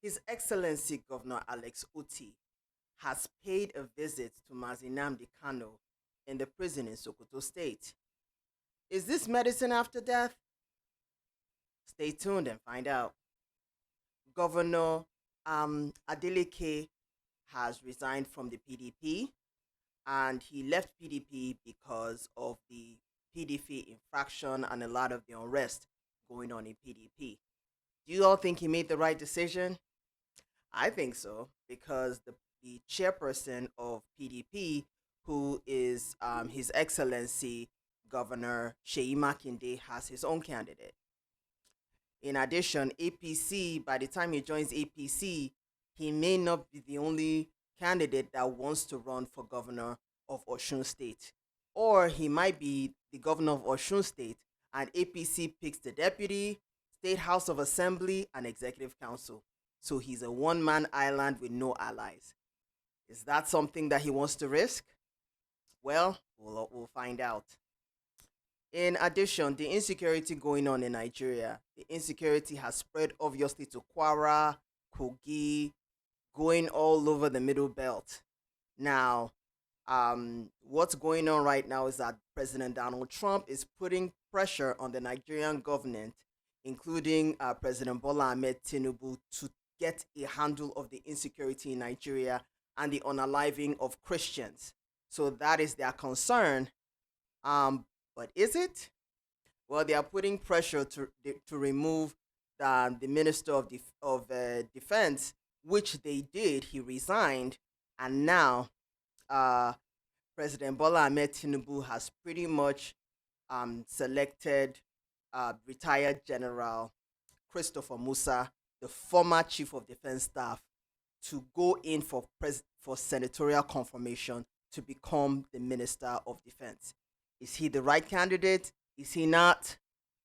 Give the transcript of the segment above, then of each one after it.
His Excellency Governor Alex Otti has paid a visit to Mazi Nnamdi Kanu in the prison in Sokoto State. Is this medicine after death? Stay tuned and find out. Governor Adeleke has resigned from the PDP, and he left PDP because of the PDP infraction and a lot of the unrest going on in PDP. Do you all think he made the right decision? I think so, because the chairperson of PDP, who is His Excellency Governor Sheyi Makinde, has his own candidate. In addition, APC, by the time he joins APC, he may not be the only candidate that wants to run for governor of Osun State. Or he might be the governor of Osun State, and APC picks the deputy, State House of Assembly, and Executive Council. So he's a one-man island with no allies. Is that something that he wants to risk? Well, we'll find out. In addition, the insecurity going on in Nigeria, the insecurity has spread obviously to Kwara, Kogi, going all over the Middle Belt. Now, what's going on right now is that President Donald Trump is putting pressure on the Nigerian government, including President Bola Ahmed Tinubu, to get a handle of the insecurity in Nigeria and the unaliving of Christians. So that is their concern. But is it? Well, they are putting pressure to remove the Minister of Defense, which they did. He resigned, and now President Bola Ahmed Tinubu has pretty much selected retired General Christopher Musa, the former Chief of Defense Staff, to go in for senatorial confirmation to become the Minister of Defense. Is he the right candidate? Is he not?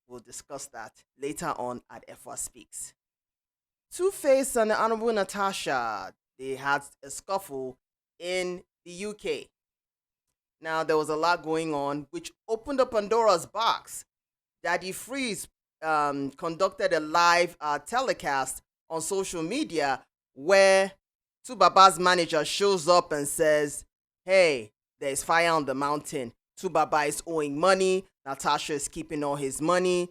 We'll discuss that later on at Efua Speaks. Tuface and the Honourable Natasha, they had a scuffle in the UK. Now, there was a lot going on, which opened up Pandora's box. Daddy Freeze conducted a live telecast on social media where Tubaba's manager shows up and says, hey, there's fire on the mountain. Tubaba is owing money. Natasha is keeping all his money.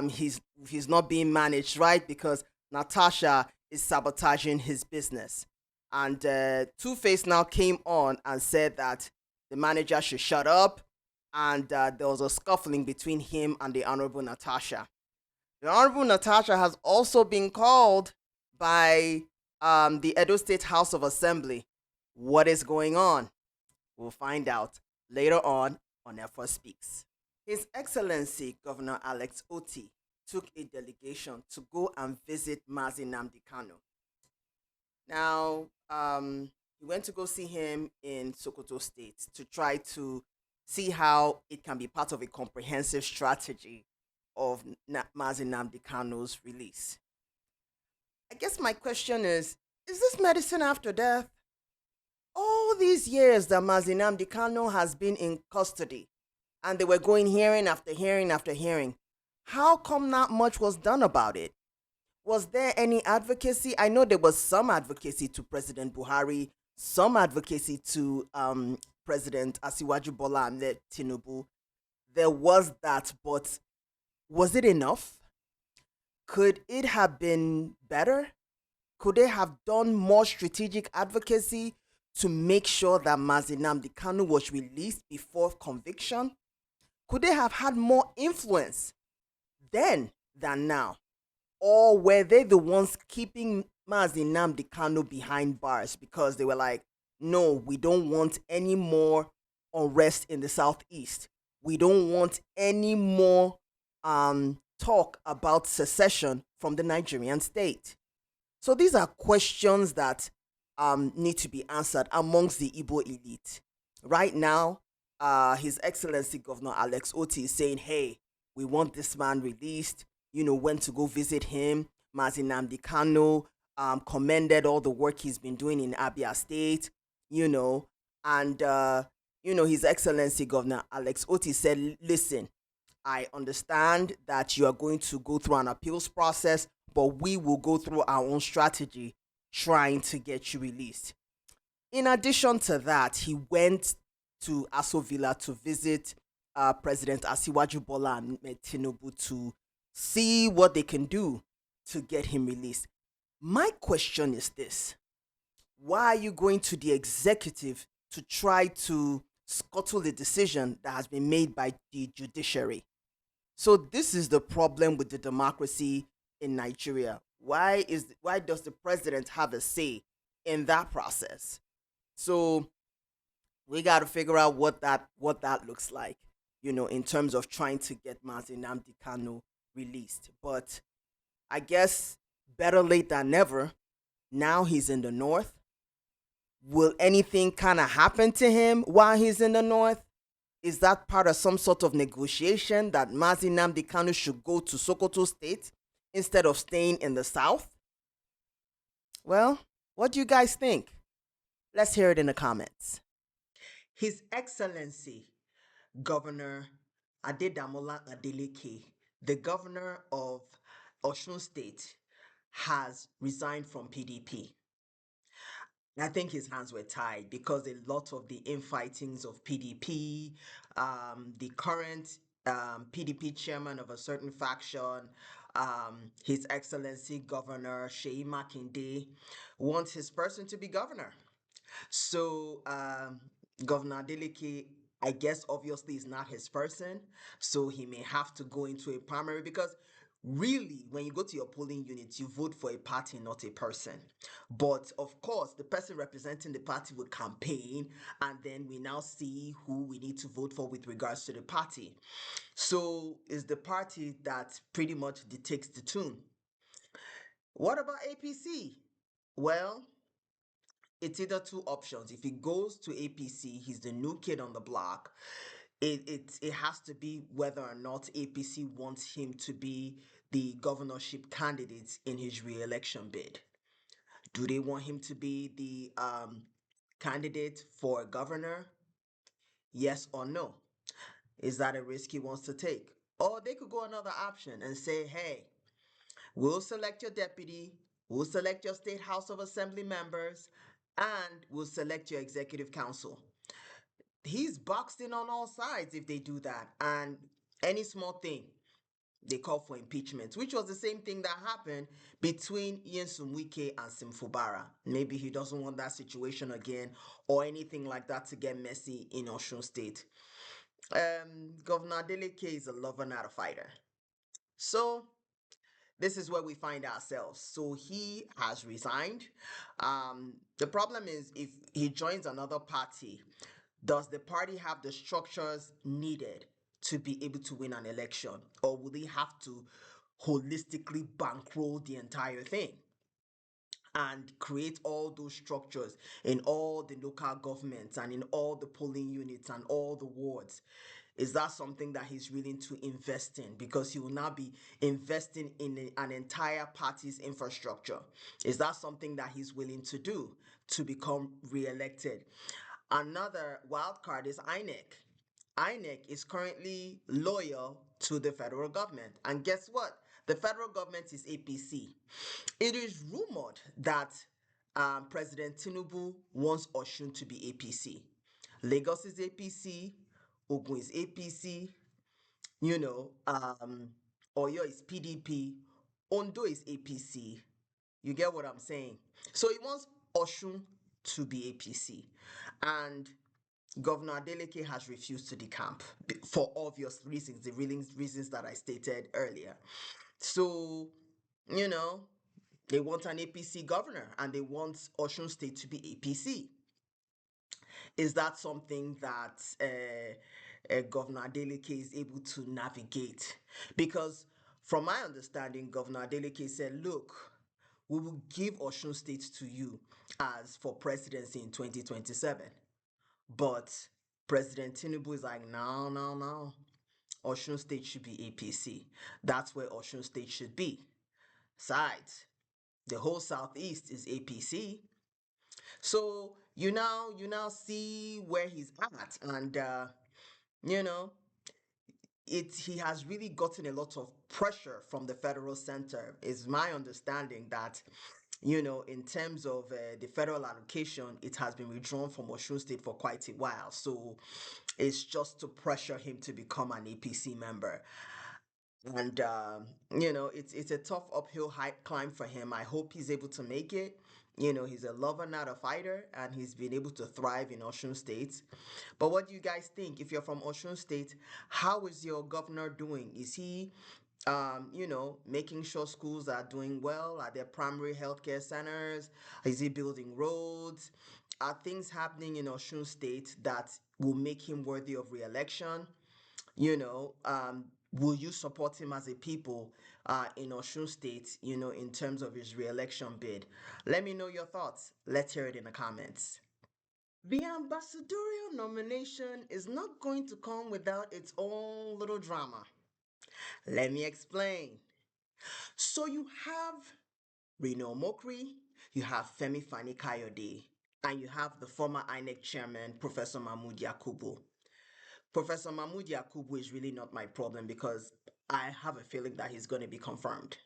He's not being managed right because Natasha is sabotaging his business. And Tuface now came on and said that the manager should shut up, and there was a scuffling between him and the Honourable Natasha. The Honourable Natasha has also been called by the Edo State House of Assembly. What is going on? We'll find out later on Efua Speaks. His Excellency Governor Alex Otti took a delegation to go and visit Mazi Nnamdi Kanu. Now, he went to go see him in Sokoto State to try to see how it can be part of a comprehensive strategy of Mazi Nnamdi Kanu's release. I guess my question is this medicine after death? All these years that Mazi Nnamdi Kanu has been in custody, and they were going hearing after hearing after hearing, how come not much was done about it? Was there any advocacy? I know there was some advocacy to President Buhari, some advocacy to President Asiwaju Bola Ahmed Tinubu. There was that, but was it enough? Could it have been better? Could they have done more strategic advocacy to make sure that Mazi Nnamdi Kanu was released before conviction? Could they have had more influence then than now? Or were they the ones keeping Mazi Nnamdi Kanu behind bars because they were like, no, we don't want any more unrest in the Southeast. We don't want any more talk about secession from the Nigerian state. So these are questions that need to be answered amongst the Igbo elite. Right now, His Excellency Governor Alex Otti is saying, hey, we want this man released. Went to go visit him. Mazi Nnamdi Kanu commended all the work he's been doing in Abia State, and His Excellency Governor Alex Otti said, listen, I understand that you are going to go through an appeals process, but we will go through our own strategy trying to get you released. In addition to that, he went to Aso Villa to visit President Asiwaju Bola and Tinubu to see what they can do to get him released. My question is this: why are you going to the executive to try to scuttle the decision that has been made by the judiciary? So this is the problem with the democracy in Nigeria. Why does the president have a say in that process? So we got to figure out what that looks like, in terms of trying to get Mazi Nnamdi Kanu released. But I guess better late than never. Now he's in the north. Will anything kind of happen to him while he's in the north? Is that part of some sort of negotiation that Mazi Nnamdi Kanu should go to Sokoto State instead of staying in the south? Well, what do you guys think? Let's hear it in the comments. His Excellency Governor Adedamola Adeleke, the governor of Osun State, has resigned from PDP. I think his hands were tied because a lot of the infightings of PDP, the current PDP chairman of a certain faction, His Excellency Governor Sheyi Makinde, wants his person to be governor. So Governor Adeleke, I guess obviously is not his person, so he may have to go into a primary because really, when you go to your polling unit, you vote for a party, not a person. But of course, the person representing the party will campaign, and then we now see who we need to vote for with regards to the party. So it's the party that pretty much dictates the tune. What about APC? Well, it's either two options. If he goes to APC, he's the new kid on the block. It has to be whether or not APC wants him to be the governorship candidate in his re-election bid. Do they want him to be the candidate for governor? Yes or no? Is that a risk he wants to take? Or they could go another option and say, hey, we'll select your deputy, we'll select your state house of assembly members, and we'll select your executive council. He's boxed in on all sides if they do that. And any small thing, they call for impeachment, which was the same thing that happened between Ian Sumwike and Simfubara. Maybe he doesn't want that situation again, or anything like that to get messy in Osun State. Governor Adeleke is a lover, not a fighter. So this is where we find ourselves. So he has resigned. The problem is, if he joins another party, does the party have the structures needed to be able to win an election? Or will they have to holistically bankroll the entire thing and create all those structures in all the local governments and in all the polling units and all the wards? Is that something that he's willing to invest in? Because he will now be investing in an entire party's infrastructure. Is that something that he's willing to do to become re-elected? Another wild card is INEC. INEC is currently loyal to the federal government. And guess what? The federal government is APC. It is rumored that President Tinubu wants Osun to be APC. Lagos is APC, Ogun is APC, you know, Oyo is PDP, Ondo is APC. You get what I'm saying? So he wants Osun to be APC. And Governor Adeleke has refused to decamp for obvious reasons, the reasons that I stated earlier. So, you know, they want an APC governor and they want Osun State to be APC. Is that something that Governor Adeleke is able to navigate? Because from my understanding, Governor Adeleke said, look, we will give Osun State to you as for presidency in 2027. But President Tinubu is like, no, no, no. Osun State should be APC. That's where Osun State should be. Besides, the whole Southeast is APC. So you now see where he's at, and you know he has really gotten a lot of pressure from the federal center. Is my understanding that, in terms of the federal allocation, it has been withdrawn from Osun State for quite a while. So it's just to pressure him to become an APC member. And it's a tough uphill high climb for him. I hope he's able to make it. He's a lover, not a fighter, and he's been able to thrive in Osun State. But what do you guys think? If you're from Osun State, how is your governor doing? Is he, making sure schools are doing well? Are there primary healthcare centers? Is he building roads? Are things happening in Osun State that will make him worthy of re-election? Will you support him as a people in Osun State, in terms of his re-election bid? Let me know your thoughts. Let's hear it in the comments. The ambassadorial nomination is not going to come without its own little drama. Let me explain. So you have Reno Mokri, you have Femi Fani Kayode, and you have the former INEC chairman, Professor Mahmood Yakubu. Professor Mahmoud Yakubu is really not my problem because I have a feeling that he's going to be confirmed.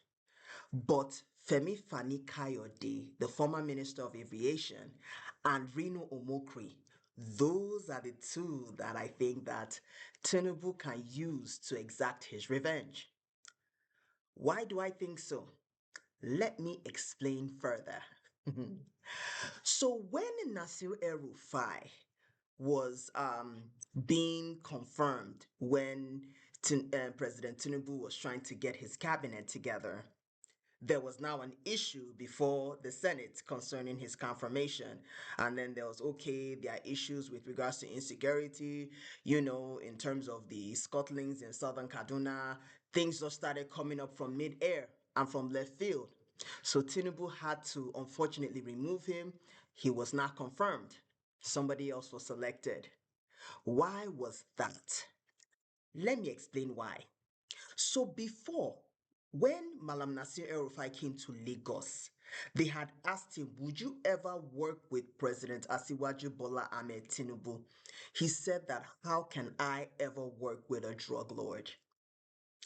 But Femi Fani Kayode, the former Minister of Aviation, and Reno Omokri, those are the two that I think that Tinubu can use to exact his revenge. Why do I think so? Let me explain further. So when Nasir El-Rufai was being confirmed, when President Tinubu was trying to get his cabinet together, there was now an issue before the Senate concerning his confirmation. And then there are issues with regards to insecurity, in terms of the scuttlings in southern Kaduna. Things just started coming up from mid-air and from left field. So Tinubu had to unfortunately remove him. He was not confirmed. Somebody else was selected. Why was that? Let me explain why. So before, when Malam Nasir El-Rufai came to Lagos, they had asked him, would you ever work with President Asiwaju Bola Ahmed Tinubu? He said that, how can I ever work with a drug lord?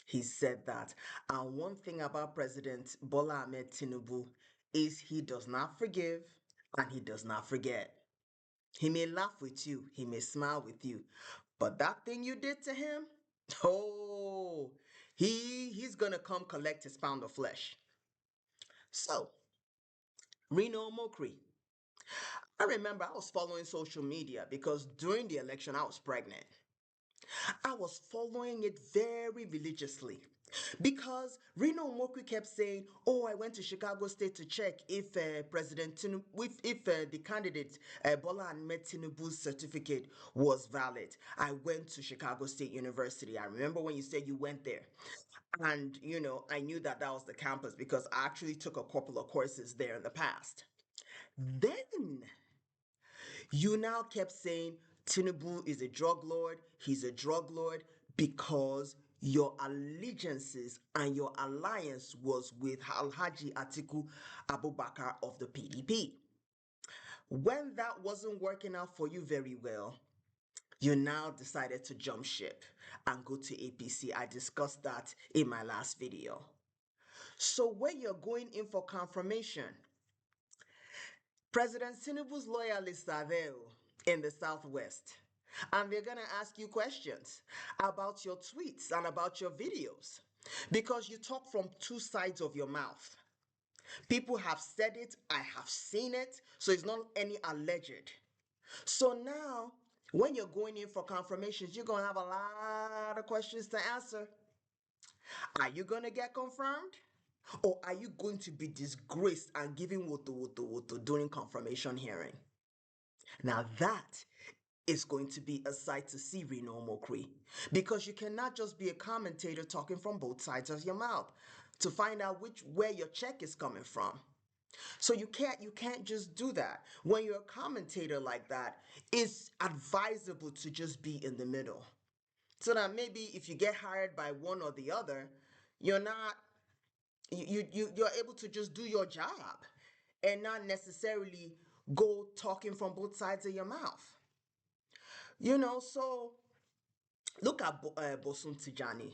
He said that. And one thing about President Bola Ahmed Tinubu is he does not forgive and he does not forget. He may laugh with you, he may smile with you, but that thing you did to him, oh, he's gonna come collect his pound of flesh. So, Reno Mokri. I remember I was following social media because during the election I was pregnant. I was following it very religiously because Reno Mokri kept saying, "Oh, I went to Chicago State to check if President Tinubu, if the candidate Bola Ahmed Tinubu's certificate was valid." I went to Chicago State University. I remember when you said you went there. And, I knew that that was the campus because I actually took a couple of courses there in the past. Then you now kept saying Tinubu is a drug lord, he's a drug lord because your allegiances and your alliance was with Alhaji Atiku Abubakar of the PDP. When that wasn't working out for you very well, you now decided to jump ship and go to APC. I discussed that in my last video. So when you're going in for confirmation, President Tinubu's loyalists are there in the Southwest. And they're going to ask you questions about your tweets and about your videos because you talk from two sides of your mouth. People have said it, I have seen it, so it's not any alleged. So now, when you're going in for confirmations, you're going to have a lot of questions to answer. Are you going to get confirmed? Or are you going to be disgraced and giving woto during confirmation hearing? Now that is going to be a sight to see, Reno Mokri, because you cannot just be a commentator talking from both sides of your mouth to find out where your check is coming from. So you can't just do that. When you're a commentator like that, it's advisable to just be in the middle. So that maybe if you get hired by one or the other, you're not you're able to just do your job and not necessarily go talking from both sides of your mouth. So Look at Bosun Tijani.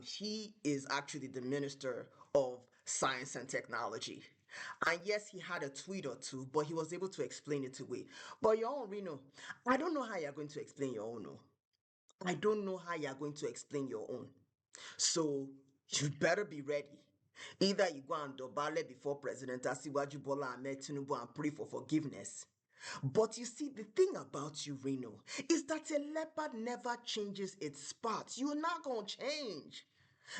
He is actually the Minister of Science and Technology. And yes, he had a tweet or two, but he was able to explain it away. But your own, Reno, I don't know how you're going to explain your own. No. I don't know how you're going to explain your own. So you better be ready. Either you go and dobale before President Asiwaju Bola Ahmed Tinubu and pray for forgiveness. But you see, the thing about you, Reno, is that a leopard never changes its spots. You're not gonna change.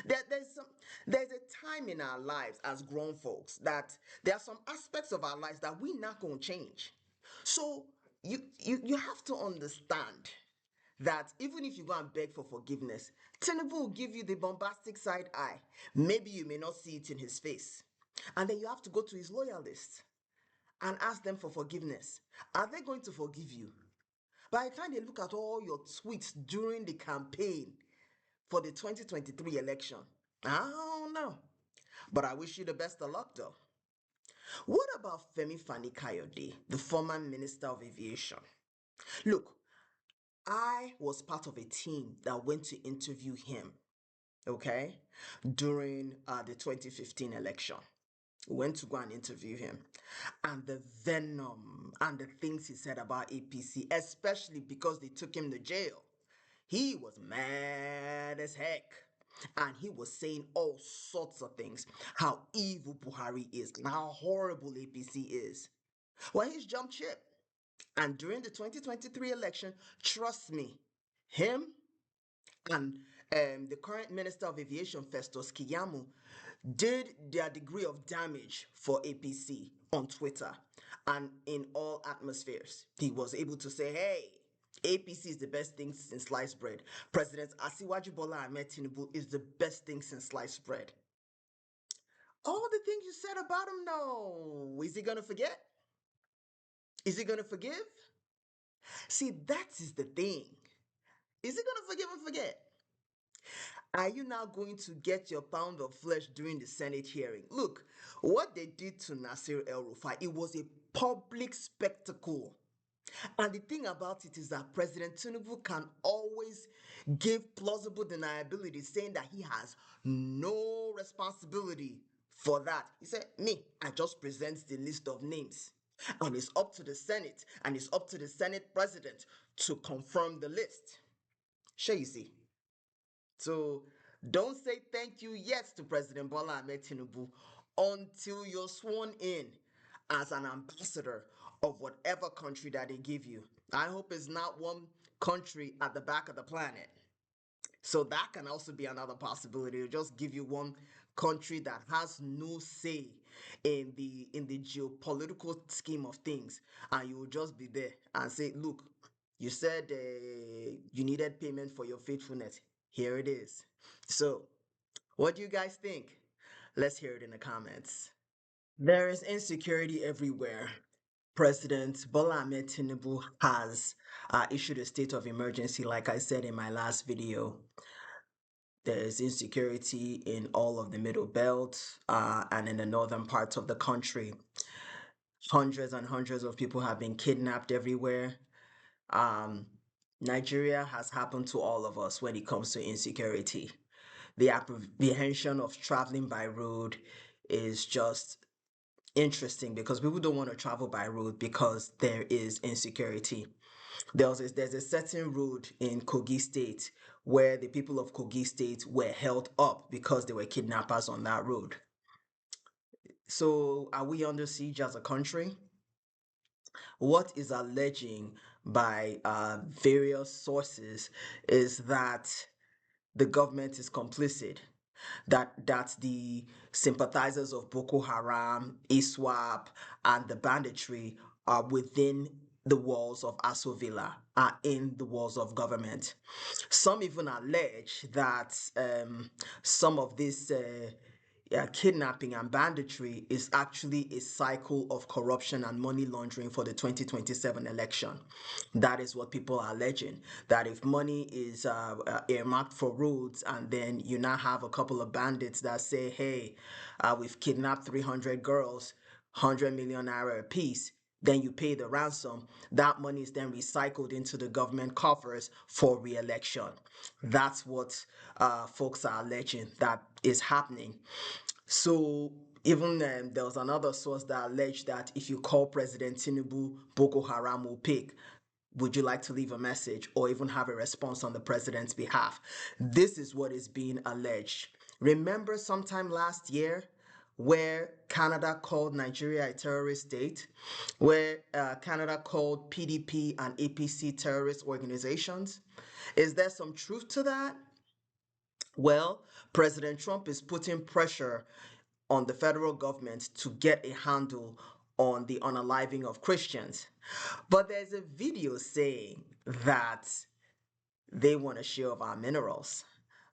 There's a time in our lives as grown folks that there are some aspects of our lives that we're not gonna change. So you have to understand that even if you go and beg for forgiveness, Tinubu will give you the bombastic side eye. Maybe you may not see it in his face. And then you have to go to his loyalists and ask them for forgiveness. Are they going to forgive you? By the time they look at all your tweets during the campaign for the 2023 election, I don't know. But I wish you the best of luck though. What about Femi Fani Kayode, the former Minister of Aviation? Look, I was part of a team that went to interview him, okay, during the 2015 election. We went to go and interview him. And the venom and the things he said about APC, especially because they took him to jail, he was mad as heck. And he was saying all sorts of things, how evil Buhari is and how horrible APC is. Well, he's jumped ship. And during the 2023 election, trust me, him and the current Minister of Aviation, Festus Kiyamu, did their degree of damage for APC on Twitter and in all atmospheres. He was able to say, hey, APC is the best thing since sliced bread. President Asiwaju Bola Ahmed Tinubu is the best thing since sliced bread. All the things you said about him, no. Is he going to forget? Is he going to forgive? See, that is the thing. Is he going to forgive and forget? Are you now going to get your pound of flesh during the Senate hearing? Look, what they did to Nasir El Rufai, it was a public spectacle. And the thing about it is that President Tinubu can always give plausible deniability, saying that he has no responsibility for that. He said, me, I just present the list of names. And it's up to the Senate and it's up to the Senate president to confirm the list. Sure, you see. So don't say thank you yet to President Bola Ahmed Tinubu until you're sworn in as an ambassador of whatever country that they give you. I hope it's not one country at the back of the planet. So that can also be another possibility. It'll just give you one country that has no say in the geopolitical scheme of things, and you will just be there and say, "Look, you said you needed payment for your faithfulness. Here it is." So, what do you guys think? Let's hear it in the comments. There is insecurity everywhere. President Bola Ahmed Tinubu has issued a state of emergency, like I said in my last video. There's insecurity in all of the middle belt and in the northern parts of the country. Hundreds and hundreds of people have been kidnapped everywhere. Um, Nigeria has happened to all of us when it comes to insecurity. The apprehension of traveling by road is just interesting because people don't want to travel by road because there is insecurity. There's a certain road in Kogi State where the people of Kogi State were held up because there were kidnappers on that road. So are we under siege as a country? What is alleging by various sources is that the government is complicit, that the sympathizers of Boko Haram, ISWAP, and the banditry are within the walls of Aso Villa, are in the walls of government. Some even allege that some of this kidnapping and banditry is actually a cycle of corruption and money laundering for the 2027 election. That is what people are alleging, that if money is earmarked for roads and then you now have a couple of bandits that say, hey, we've kidnapped 300 girls, 100 million naira a piece, then you pay the ransom. That money is then recycled into the government coffers for re-election. That's what folks are alleging that is happening. So even there was another source that alleged that if you call President Tinubu, Boko Haram will pick. Would you like to leave a message or even have a response on the president's behalf? This is what is being alleged. Remember sometime last year where Canada called Nigeria a terrorist state, where Canada called PDP and APC terrorist organizations? Is there some truth to that? Well, President Trump is putting pressure on the federal government to get a handle on the unaliving of Christians. But there's a video saying that they want a share of our minerals,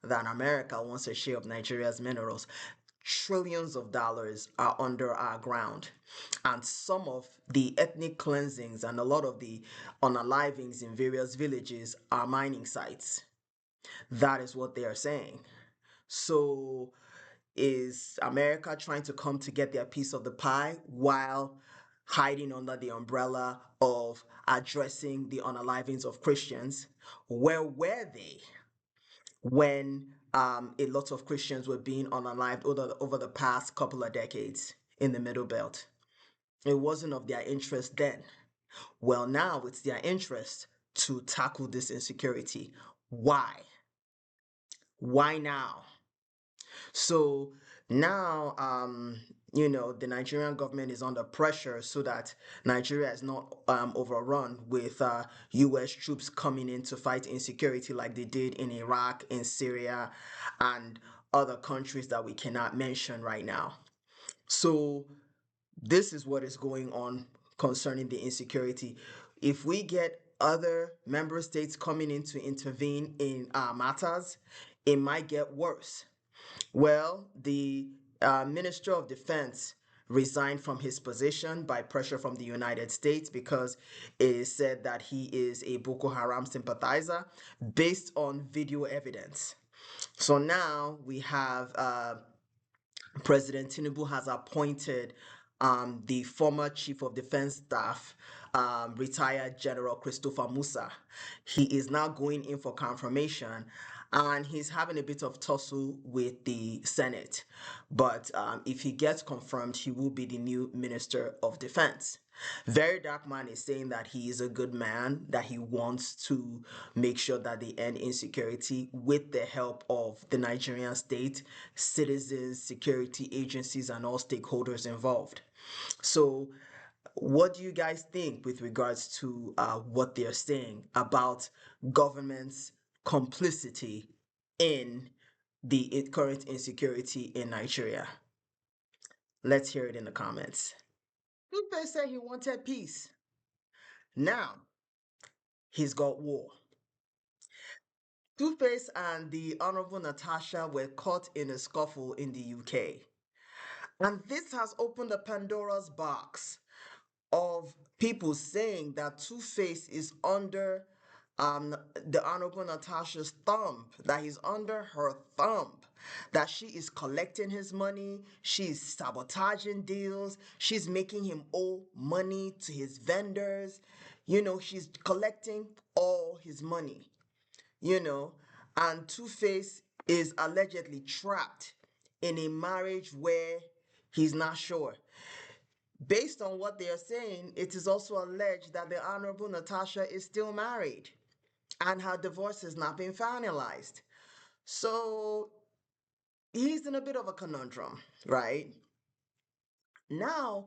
that America wants a share of Nigeria's minerals. Trillions of dollars are under our ground. And some of the ethnic cleansings and a lot of the unalivings in various villages are mining sites. That is what they are saying. So is America trying to come to get their piece of the pie while hiding under the umbrella of addressing the unalivings of Christians? Where were they when a lot of Christians were being unalived over the past couple of decades in the Middle Belt? It wasn't of their interest then. Well, now it's their interest to tackle this insecurity. Why? Why now? So now, the Nigerian government is under pressure so that Nigeria is not overrun with U.S. troops coming in to fight insecurity like they did in Iraq, in Syria, and other countries that we cannot mention right now. So this is what is going on concerning the insecurity. If we get other member states coming in to intervene in matters, it might get worse. Well, the Minister of Defense resigned from his position by pressure from the United States because it is said that he is a Boko Haram sympathizer based on video evidence. So now we have President Tinubu has appointed the former Chief of Defense Staff, retired General Christopher Musa. He is now going in for confirmation and he's having a bit of tussle with the Senate. But if he gets confirmed, he will be the new Minister of Defense. Very Dark Man is saying that he is a good man, that he wants to make sure that they end insecurity with the help of the Nigerian state, citizens, security agencies, and all stakeholders involved. So, what do you guys think with regards to what they're saying about government's complicity in the current insecurity in Nigeria? Let's hear it in the comments. Tuface said he wanted peace. Now, he's got war. Tuface and the Honourable Natasha were caught in a scuffle in the UK. And this has opened a Pandora's box of people saying that Tuface is under the Honorable Natasha's thumb, that he's under her thumb, that she is collecting his money, she's sabotaging deals, she's making him owe money to his vendors, she's collecting all his money, and Tuface is allegedly trapped in a marriage where he's not sure. Based on what they are saying, it is also alleged that the Honorable Natasha is still married and her divorce has not been finalized. So he's in a bit of a conundrum, right? Now,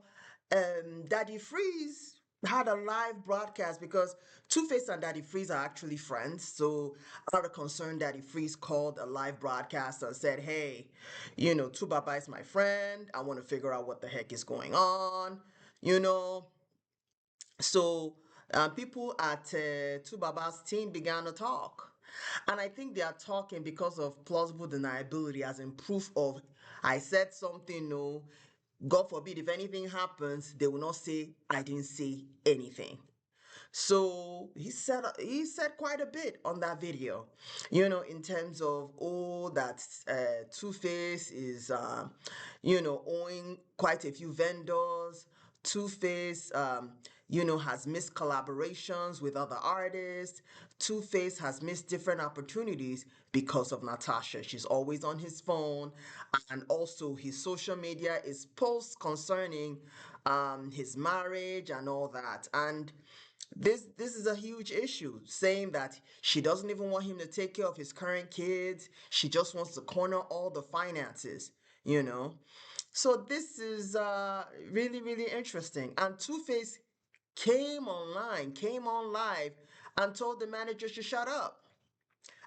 Daddy Freeze had a live broadcast because Two-Face and Daddy Freeze are actually friends. So out of concern, Daddy Freeze called a live broadcast and said, hey, Tubaba is my friend. I want to figure out what the heck is going on, you know. So people at Tubaba's team began to talk. And I think they are talking because of plausible deniability, as in proof of I said something, no, God forbid, if anything happens, they will not say I didn't say anything. So he said quite a bit on that video, in terms of that Two-Face is owing quite a few vendors Two-Face, has missed collaborations with other artists. Two-Face has missed different opportunities because of Natasha. She's always on his phone, and also his social media is posts concerning his marriage and all that. And this is a huge issue, saying that she doesn't even want him to take care of his current kids. She just wants to corner all the finances, you know. So this is really, really interesting. And Two-Face came on live and told the manager to shut up.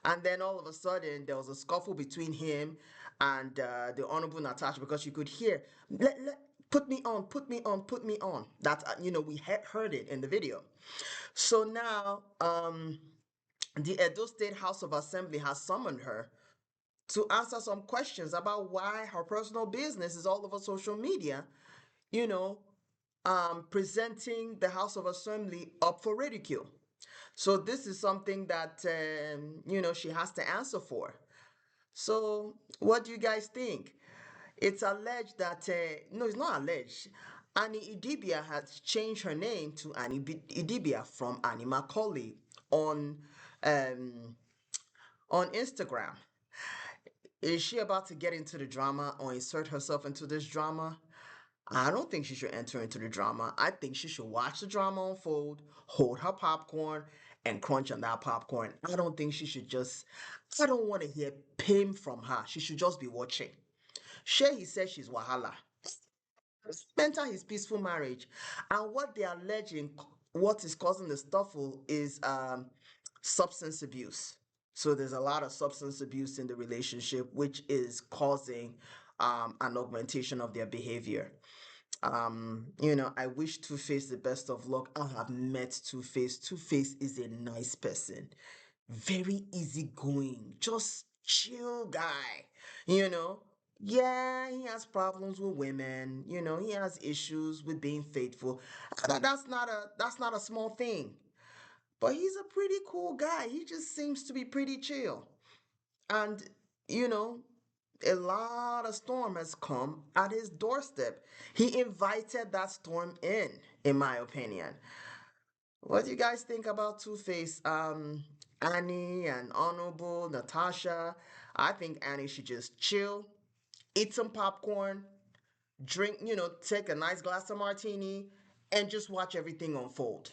And then all of a sudden, there was a scuffle between him and the Honorable Natasha, because you could hear, put me on, put me on, put me on. That, we heard it in the video. So now, the Edo State House of Assembly has summoned her to answer some questions about why her personal business is all over social media, you know, presenting the House of Assembly up for ridicule. So this is something that, she has to answer for. So what do you guys think? It's alleged that, no, it's not alleged. Annie Idibia has changed her name to Annie Idibia from Annie Macaulay on um, on Instagram. Is she about to get into the drama or insert herself into this drama? I don't think she should enter into the drama. I think she should watch the drama unfold, hold her popcorn, and crunch on that popcorn. I don't think she should just, I don't want to hear pim from her. She should just be watching. Shay, he says she's Wahala. Enter his peaceful marriage. And what they are alleging, what is causing the scuffle is substance abuse. So there's a lot of substance abuse in the relationship, which is causing an augmentation of their behavior. I wish Two-Face the best of luck. I have met Two-Face. Two-Face is a nice person, very easygoing, just chill guy, you know. Yeah, he has problems with women, he has issues with being faithful. That's not a small thing. But he's a pretty cool guy. He just seems to be pretty chill. And, you know, a lot of storm has come at his doorstep. He invited that storm in my opinion. What do you guys think about Two-Face? Annie and Honorable Natasha. I think Annie should just chill, eat some popcorn, drink, take a nice glass of martini, and just watch everything unfold.